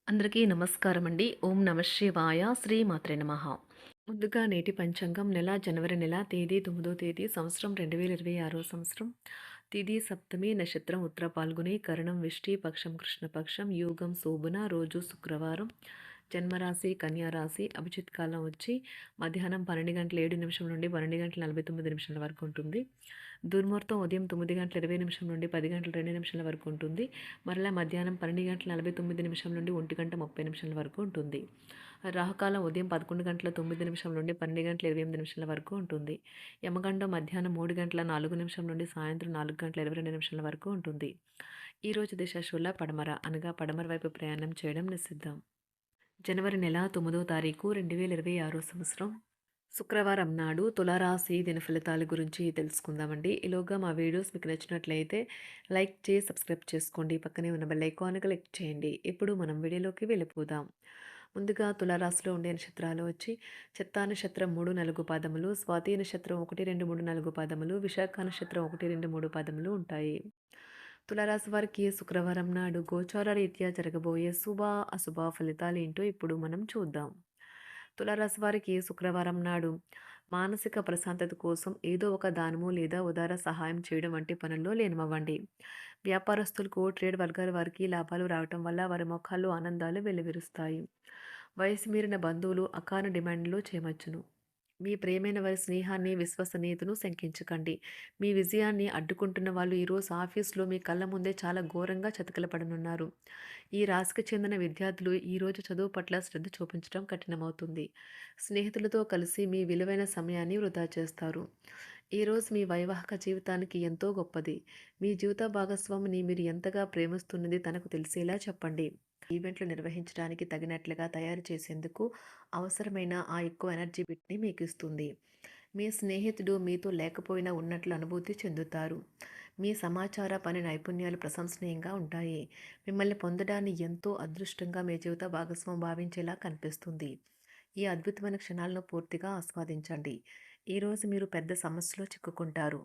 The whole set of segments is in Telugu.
అందరికీ నమస్కారం అండి. ఓం నమ శివాయ. శ్రీమాత్రే నమః. ముందుగా నేటి పంచాంగం నెల జనవరి నెల తేదీ 9వ తేదీ సంవత్సరం 2026 సంవత్సరం. తిథి సప్తమి, నక్షత్రం ఉత్తర పాల్గొని, కరణం విష్టి, పక్షం కృష్ణపక్షం, యోగం శోభన, రోజు శుక్రవారం. జన్మరాశి కన్యా రాశి. అభిజిత్ కాలం వచ్చి మధ్యాహ్నం 12:07 నుండి 12:49 వరకు ఉంటుంది. దుర్ముహూర్తం ఉదయం 9:20 నుండి 10:02 వరకు ఉంటుంది. మరలా మధ్యాహ్నం 12:49 నుండి 1:30 వరకు ఉంటుంది. రాహుకాలం ఉదయం 11:09 నుండి 12:28 వరకు ఉంటుంది. యమగండం మధ్యాహ్నం 3:04 నుండి సాయంత్రం 4:22 వరకు ఉంటుంది. ఈరోజు దిశ శూల పడమర అనగా పడమర వైపు ప్రయాణం చేయడం నిషిద్ధం. జనవరి నెల 9వ తారీఖు 2026 సంవత్సరం శుక్రవారం నాడు తులారాశి దిన ఫలితాల గురించి తెలుసుకుందామండి. ఈలోగా మా వీడియోస్ మీకు నచ్చినట్లయితే లైక్ చేసి సబ్స్క్రైబ్ చేసుకోండి. పక్కనే ఉన్న బెల్ ఐకాన్ క్లిక్ చేయండి. ఇప్పుడు మనం వీడియోలోకి వెళ్ళిపోదాం. ముందుగా తులారాశిలో ఉండే నక్షత్రాలు వచ్చి చిత్తా నక్షత్రం 3, 4 పాదములు, స్వాతి నక్షత్రం 1, 2, 3, 4 పాదములు, విశాఖ నక్షత్రం 1, 2, 3 పాదములు ఉంటాయి. తులారాశి వారికి శుక్రవారం నాడు గోచార రీత్యా జరగబోయే శుభ అశుభ ఫలితాలు ఏంటో ఇప్పుడు మనం చూద్దాం. తులారాశి వారికి శుక్రవారం నాడు మానసిక ప్రశాంతత కోసం ఏదో ఒక దానము లేదా ఉదార సహాయం చేయడం వంటి పనుల్లో లీనమవ్వండి. వ్యాపారస్తులకు, ట్రేడ్ వర్గాల వారికి లాభాలు రావటం వల్ల వారి ముఖాల్లో ఆనందాలు వెల్లివిరుస్తాయి. వయసు మీరిన బంధువులు అకాల డిమాండ్లు చేయవచ్చును. మీ ప్రియమైన వారి స్నేహాన్ని, విశ్వసనీయతను శంకించకండి. మీ విజయాన్ని అడ్డుకుంటున్న వాళ్ళు ఈరోజు ఆఫీస్లో మీ కళ్ళ ముందే చాలా ఘోరంగా చతికిలపడనున్నారు. ఈ రాశికి చెందిన విద్యార్థులు ఈరోజు చదువు పట్ల శ్రద్ధ చూపించడం కఠినమవుతుంది. స్నేహితులతో కలిసి మీ విలువైన సమయాన్ని వృధా చేస్తారు. ఈరోజు మీ వైవాహిక జీవితానికి ఎంతో గొప్పది. మీ జీవిత భాగస్వామిని మీరు ఎంతగా ప్రేమిస్తున్నది తనకు తెలిసేలా చెప్పండి. ఈవెంట్లు నిర్వహించడానికి తగినట్లుగా తయారు చేసేందుకు అవసరమైన ఆ ఎక్కువ ఎనర్జీ బిట్ని మీకు ఇస్తుంది. మీ స్నేహితుడు మీతో లేకపోయినా ఉన్నట్లు అనుభూతి చెందుతారు. మీ సమాచార పని నైపుణ్యాలు ప్రశంసనీయంగా ఉంటాయి. మిమ్మల్ని పొందడాన్ని ఎంతో అదృష్టంగా మీ జీవిత భాగస్వామి భావించేలా కనిపిస్తుంది. ఈ అద్భుతమైన క్షణాలను పూర్తిగా ఆస్వాదించండి. ఈరోజు మీరు పెద్ద సమస్యలో చిక్కుకుంటారు.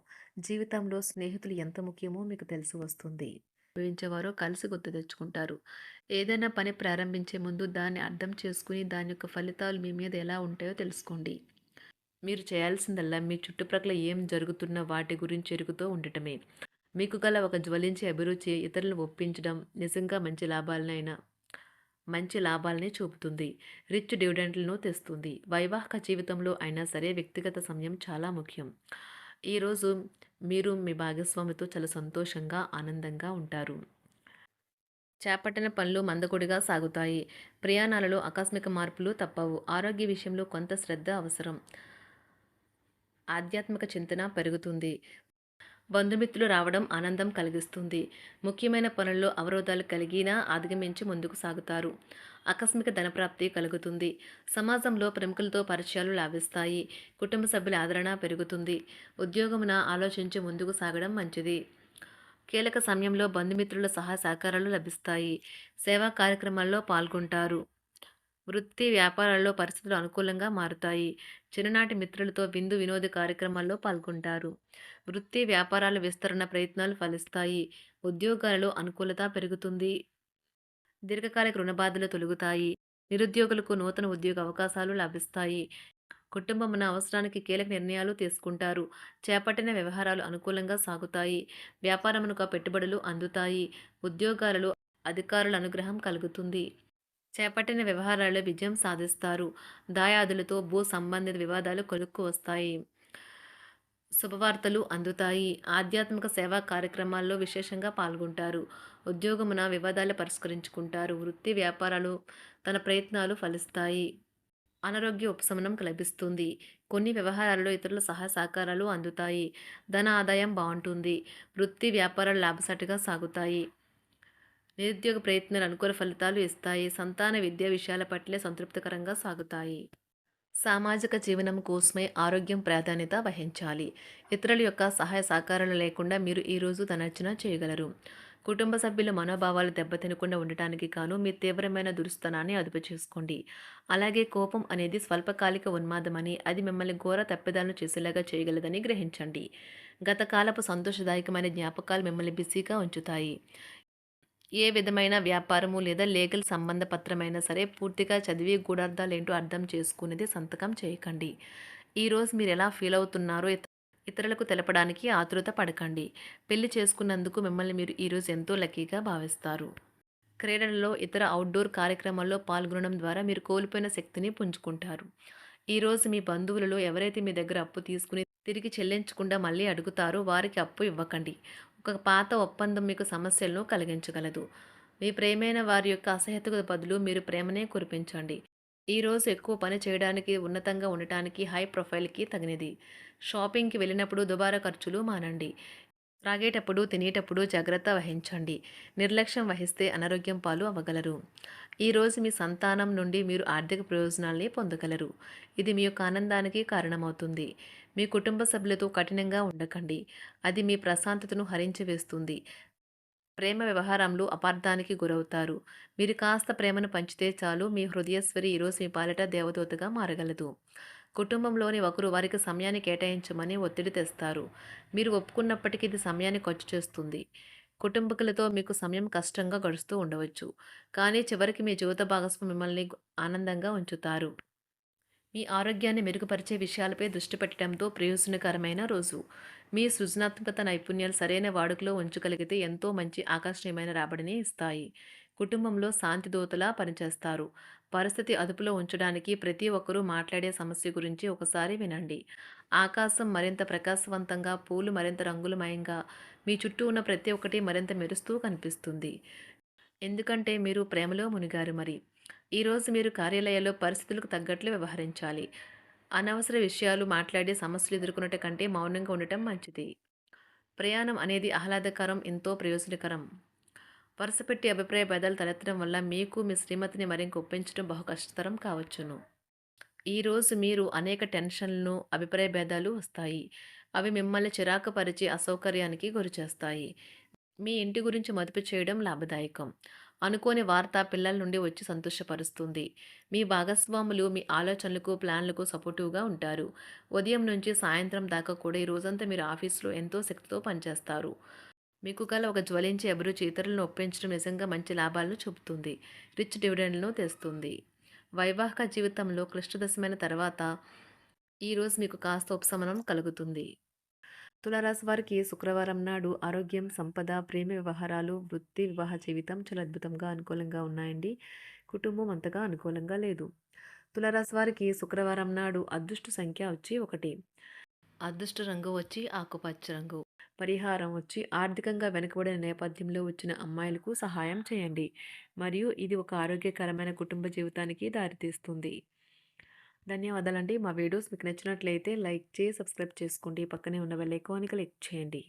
జీవితంలో స్నేహితులు ఎంత ముఖ్యమో మీకు తెలిసి వస్తుంది. అనుభవించేవారో కలిసి గుర్తు తెచ్చుకుంటారు. ఏదైనా పని ప్రారంభించే ముందు దాన్ని అర్థం చేసుకుని దాని యొక్క ఫలితాలు మీ మీద ఎలా ఉంటాయో తెలుసుకోండి. మీరు చేయాల్సిందల్లా మీ చుట్టుప్రక్కల ఏం జరుగుతున్న వాటి గురించి ఎరుగుతూ ఉండటమే. మీకు గల ఒక జ్వలించే అభిరుచి ఇతరులను ఒప్పించడం నిజంగా మంచి లాభాలనే చూపుతుంది. రిచ్ డివిడెండ్లను తెస్తుంది. వైవాహిక జీవితంలో అయినా సరే వ్యక్తిగత సమయం చాలా ముఖ్యం. ఈరోజు మీరు మీ భాగస్వామితో చాలా సంతోషంగా, ఆనందంగా ఉంటారు. చేపట్టిన పనులు మందకొడిగా సాగుతాయి. ప్రయాణాలలో ఆకస్మిక మార్పులు తప్పవు. ఆరోగ్య విషయంలో కొంత శ్రద్ధ అవసరం. ఆధ్యాత్మిక చింతన పెరుగుతుంది. బంధుమిత్రులు రావడం ఆనందం కలిగిస్తుంది. ముఖ్యమైన పనుల్లో అవరోధాలు కలిగినా అధిగమించి ముందుకు సాగుతారు. ఆకస్మిక ధనప్రాప్తి కలుగుతుంది. సమాజంలో ప్రముఖులతో పరిచయాలు లాభిస్తాయి. కుటుంబ సభ్యుల ఆదరణ పెరుగుతుంది. ఉద్యోగమున ఆలోచించి ముందుకు సాగడం మంచిది. కీలక సమయంలో బంధుమిత్రుల సహాయ సహకారాలు లభిస్తాయి. సేవా కార్యక్రమాల్లో పాల్గొంటారు. వృత్తి వ్యాపారాల్లో పరిస్థితులు అనుకూలంగా మారుతాయి. చిన్ననాటి మిత్రులతో విందు వినోద కార్యక్రమాల్లో పాల్గొంటారు. వృత్తి వ్యాపారాల విస్తరణ ప్రయత్నాలు ఫలిస్తాయి. ఉద్యోగాలలో అనుకూలత పెరుగుతుంది. దీర్ఘకాలిక రుణ బాధలు తొలగుతాయి. నిరుద్యోగులకు నూతన ఉద్యోగ అవకాశాలు లభిస్తాయి. కుటుంబమున అవసరానికి కీలక నిర్ణయాలు తీసుకుంటారు. చేపట్టిన వ్యవహారాలు అనుకూలంగా సాగుతాయి. వ్యాపారమునకు పెట్టుబడులు అందుతాయి. ఉద్యోగాలలో అధికారుల అనుగ్రహం కలుగుతుంది. చేపట్టిన వ్యవహారాల్లో విజయం సాధిస్తారు. దాయాదులతో భూ సంబంధిత వివాదాలు కొలుక్కు వస్తాయి. శుభవార్తలు అందుతాయి. ఆధ్యాత్మిక సేవా కార్యక్రమాల్లో విశేషంగా పాల్గొంటారు. ఉద్యోగమున వివాదాలు పరిష్కరించుకుంటారు. వృత్తి వ్యాపారాలు తన ప్రయత్నాలు ఫలిస్తాయి. అనారోగ్య ఉపశమనం లభిస్తుంది. కొన్ని వ్యవహారాల్లో ఇతరుల సహాయ సహకారాలు అందుతాయి. ధన ఆదాయం బాగుంటుంది. వృత్తి వ్యాపారాలు లాభసాటిగా సాగుతాయి. నిరుద్యోగ ప్రయత్నాలు అనుకూల ఫలితాలు ఇస్తాయి. సంతాన విద్యా విషయాల పట్లే సంతృప్తికరంగా సాగుతాయి. సామాజిక జీవనం కోసమే ఆరోగ్యం ప్రాధాన్యత వహించాలి. ఇతరుల యొక్క సహాయ సహకారాలు లేకుండా మీరు ఈరోజు ధనార్జన చేయగలరు. కుటుంబ సభ్యుల మనోభావాలు దెబ్బతినకుండా ఉండటానికి గాను మీ తీవ్రమైన దురుస్తనాన్ని అదుపు చేసుకోండి. అలాగే కోపం అనేది స్వల్పకాలిక ఉన్మాదమని, అది మిమ్మల్ని ఘోర తప్పిదాలను చేసేలాగా చేయగలదని గ్రహించండి. గత కాలపు సంతోషదాయకమైన జ్ఞాపకాలు మిమ్మల్ని బిజీగా ఉంచుతాయి. ఏ విధమైన వ్యాపారము లేదా లీగల్ సంబంధ పత్రమైనా సరే పూర్తిగా చదివి గూఢార్థాలేంటో అర్థం చేసుకునేది సంతకం చేయకండి. ఈరోజు మీరెలా ఫీల్ అవుతున్నారో ఇతరులకు తెలపడానికి ఆతురత పడకండి. పెళ్లి చేసుకున్నందుకు మిమ్మల్ని మీరు ఈరోజు ఎంతో లక్కీగా భావిస్తారు. క్రీడలలో ఇతర అవుట్‌డోర్ కార్యక్రమాల్లో పాల్గొనడం ద్వారా మీరు కోల్పోయిన శక్తిని పుంజుకుంటారు. ఈరోజు మీ బంధువులలో ఎవరైతే మీ దగ్గర అప్పు తీసుకుని తిరిగి చెల్లించకుండా మళ్ళీ అడుగుతారో వారికి అప్పు ఇవ్వకండి. ఒక పాత ఒప్పందం మీకు సమస్యలను కలిగించగలదు. మీ ప్రియమైన వారి యొక్క అసహ్యతకు బదులు మీరు ప్రేమనే కురిపించండి. ఈరోజు ఎక్కువ పని చేయడానికి, ఉన్నతంగా ఉండటానికి, హై ప్రొఫైల్‌కి తగినది. షాపింగ్‌కి వెళ్ళినప్పుడు దుబారా ఖర్చులు మానండి. త్రాగేటప్పుడు, తినేటప్పుడు జాగ్రత్త వహించండి. నిర్లక్ష్యం వహిస్తే అనారోగ్యం పాలు అవ్వగలరు. ఈరోజు మీ సంతానం నుండి మీరు ఆర్థిక ప్రయోజనాల్ని పొందగలరు. ఇది మీ యొక్క ఆనందానికి కారణమవుతుంది. మీ కుటుంబ సభ్యులతో కఠినంగా ఉండకండి. అది మీ ప్రశాంతతను హరించి వేస్తుంది. ప్రేమ వ్యవహారంలో అపార్థానికి గురవుతారు. మీరు కాస్త ప్రేమను పంచితే చాలు మీ హృదయస్వరి ఈరోజు మీ పాలిట దేవదూతగా మారగలదు. కుటుంబంలోని ఒకరు వారికి సమయాన్ని కేటాయించమని ఒత్తిడి తెస్తారు. మీరు ఒప్పుకున్నప్పటికీ ఇది సమయాన్ని ఖర్చు చేస్తుంది. కుటుంబకులతో మీకు సమయం కష్టంగా గడుస్తూ ఉండవచ్చు. కానీ చివరికి మీ జీవిత భాగస్వామి మిమ్మల్ని ఆనందంగా ఉంచుతారు. మీ ఆరోగ్యాన్ని మెరుగుపరిచే విషయాలపై దృష్టి పెట్టడంతో ప్రయోజనకరమైన రోజు. మీ సృజనాత్మకత నైపుణ్యాలు సరైన వాడుకలో ఉంచగలిగితే ఎంతో మంచి ఆకర్షణీయమైన రాబడిని ఇస్తాయి. కుటుంబంలో శాంతి దూతలా పనిచేస్తారు. పరిస్థితి అదుపులో ఉంచడానికి ప్రతి ఒక్కరూ మాట్లాడే సమస్య గురించి ఒకసారి వినండి. ఆకాశం మరింత ప్రకాశవంతంగా, పూలు మరింత రంగులమయంగా, మీ చుట్టూ ఉన్న ప్రతి ఒక్కటి మరింత మెరుస్తూ కనిపిస్తుంది. ఎందుకంటే మీరు ప్రేమలో మునిగారు మరి. ఈరోజు మీరు కార్యాలయాల్లో పరిస్థితులకు తగ్గట్లు వ్యవహరించాలి. అనవసర విషయాలు మాట్లాడి సమస్యలు ఎదుర్కొనట కంటే మౌనంగా ఉండటం మంచిది. ప్రయాణం అనేది ఆహ్లాదకరం, ఎంతో ప్రయోజనకరం. వరుసపెట్టి అభిప్రాయ భేదాలు తలెత్తడం వల్ల మీకు మీ శ్రీమతిని మరింక ఒప్పించడం బహు కష్టతరం కావచ్చును. ఈరోజు మీరు అనేక టెన్షన్లను, అభిప్రాయ భేదాలు వస్తాయి. అవి మిమ్మల్ని చిరాకు పరిచి అసౌకర్యానికి గురిచేస్తాయి. మీ ఇంటి గురించి మదుపు చేయడం లాభదాయకం. అనుకోని వార్త పిల్లల నుండి వచ్చి సంతోషపరుస్తుంది. మీ భాగస్వాములు మీ ఆలోచనలకు, ప్లాన్లకు సపోర్టివ్‌గా ఉంటారు. ఉదయం నుంచి సాయంత్రం దాకా కూడా ఈ రోజంతా మీరు ఆఫీస్‌లో ఎంతో శక్తితో పనిచేస్తారు. మీకు గల ఒక జ్వలించే అభిరుచి ఇతరులను ఒప్పించడం నిజంగా మంచి లాభాలను చూపుతుంది. రిచ్ డివిడెండ్‌లను తెస్తుంది. వైవాహిక జీవితంలో క్లిష్టదశమైన తర్వాత ఈరోజు మీకు కాస్త ఉపశమనం కలుగుతుంది. తులారాశి వారికి శుక్రవారం నాడు ఆరోగ్యం, సంపద, ప్రేమ వ్యవహారాలు, వృత్తి, వివాహ జీవితం చాలా అద్భుతంగా అనుకూలంగా ఉన్నాయండి. కుటుంబం అంతగా అనుకూలంగా లేదు. తులారాశి వారికి శుక్రవారం నాడు అదృష్ట సంఖ్య వచ్చి 1. అదృష్ట రంగు వచ్చి ఆకుపచ్చ రంగు. పరిహారం వచ్చి ఆర్థికంగా వెనుకబడిన నేపథ్యంలో వచ్చిన అమ్మాయిలకు సహాయం చేయండి. మరియు ఇది ఒక ఆరోగ్యకరమైన కుటుంబ జీవితానికి దారితీస్తుంది. ధన్యవాదాలండి. మా వీడియోస్ మీకు నచ్చినట్లయితే లైక్ చేసి, సబ్స్క్రైబ్ చేసుకోండి. పక్కనే ఉన్న బెల్ ఐకాన్‌ని క్లిక్ చేయండి.